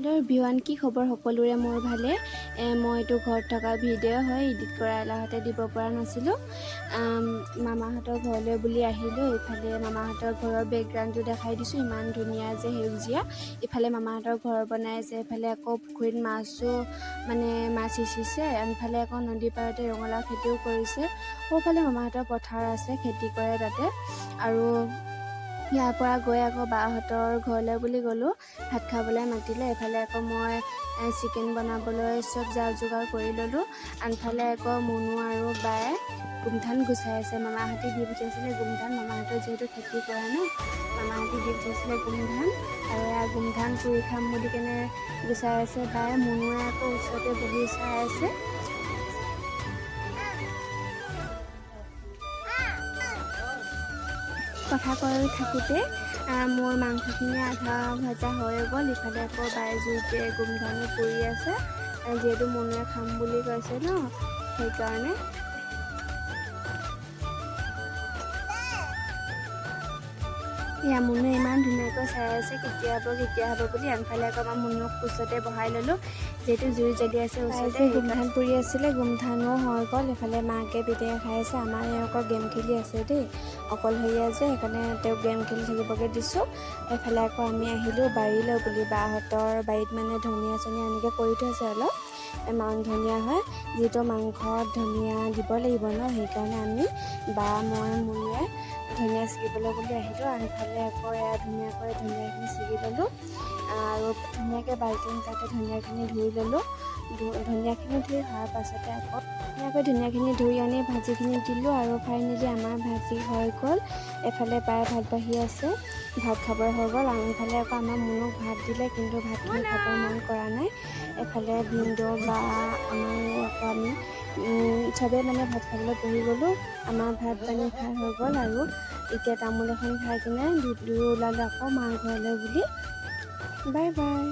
Hello' everyone, কি খবৰ সকলোৰে? মোৰ ভালে। মই এইটো ঘৰত থকা ভিডিঅ' হয়, এডিট কৰা এলাহতে দিব পৰা নাছিলোঁ। মামাহঁতৰ ঘৰলৈ বুলি আহিলোঁ। ইফালে মামাহঁতৰ ঘৰৰ বেকগ্ৰাউণ্ডটো দেখাই দিছোঁ, ইমান ধুনীয়া যে সেউজীয়া। ইফালে মামাহঁতৰ ঘৰ বনাই আছে, ইফালে আকৌ পুখুৰীত মাছ সিঁচিছে। ইফালে আকৌ নদীৰ পাৰতে ৰঙালাও খেতিও কৰিছে। সৌফালে মামাহঁতৰ পথাৰ আছে, খেতি কৰে তাতে। আৰু ইয়াৰ পৰা গৈ আকৌ বাহঁতৰ ঘৰলৈ বুলি গ'লোঁ, ভাত খাবলৈ মাতিলে। এইফালে আকৌ মই চিকেন বনাবলৈ চব যা যোগাৰ কৰি ল'লোঁ। আনফালে আকৌ মুনু আৰু বায়ে গোমধান গুচাই আছে। মামাহঁতে দি পঠিয়াইছিলে গোমধান, মামাহঁতৰ যিহেতু খেতি কৰে ন, মামাহঁতে দি পঠিয়াইছিলে গোমধান। আৰু এয়া গোমধান পুৰি খাম বুলি কেনে গুচাই আছে বায়ে। মুনুৱে আকৌ ওচৰতে বহি চাই আছে। কথা কৈ থাকোঁতে মোৰ মাংসখিনি আধা ভজা হৈ গ'ল। ইফালে আকৌ বায়ে জুইতে গোমধানো পুৰি আছে, যিহেতু মুনুৱে খাম বুলি কৈছে ন, সেইকাৰণে। এয়া মুনুৱে ইমান ধুনীয়াকৈ চাই আছে কেতিয়া হ'ব বুলি। আনফালে আকৌ আমাৰ মুনুক কোচতে বহাই ল'লোঁ, যিহেতু জুই জ্বলি আছে ওচৰতে। গোমধান পুৰি আছিলে, গোমধানো হৈ গ'ল। এইফালে মাকে পিতেকে খাই আছে। আমাৰ আকৌ গেম খেলি আছে দেই, অকলশৰীয়া যে, সেইকাৰণে তেওঁক গেম খেলি থাকিবকৈ দিছোঁ। এইফালে আকৌ আমি আহিলোঁ বাৰীলৈ বুলি। বাহঁতৰ বাৰীত ধনিয়া চনিয়া এনেকৈ কৰি থৈছে অলপ, মান ধনিয়া হয়, যিহেতু মাংসত ধনিয়া দিব লাগিব ন, সেইকাৰণে আমি মই মুনুৱে ধনিয়া ছিগিবলৈ বুলি আহিলোঁ। আনফালে আকৌ এয়া ধনিয়াখিনি ছিগি ল'লোঁ, আৰু ধুনীয়াকৈ বাল্টিং তাতে ধনিয়াখিনি ধুই ল'লোঁ। ধনিয়াখিনি ধুই হোৱাৰ পাছতে আকৌ ধুনীয়াখিনি ধুই আনি ভাজিখিনি দিলোঁ, আৰু ফাইনেলি আমাৰ ভাজি হৈ গ'ল। এফালে বায়ে ভাত বাঢ়ি আছে, ভাত খাবৰ হৈ গ'ল। আনফালে আকৌ আমাৰ মুনুক ভাত দিলে, কিন্তু ভাতখিনি খাবৰ মন কৰা নাই। এফালে ভিনদেউ বা আমাৰ আকৌ আমি চবেই ভাত খাবলৈ বহি গ'লোঁ। আমাৰ ভাত পানী খাই হৈ গ'ল, আৰু এতিয়া তামোল এখন খাই কিনে দুয়ো ওলালোঁ আকৌ মাৰ ঘৰলৈ বুলি। Bye bye.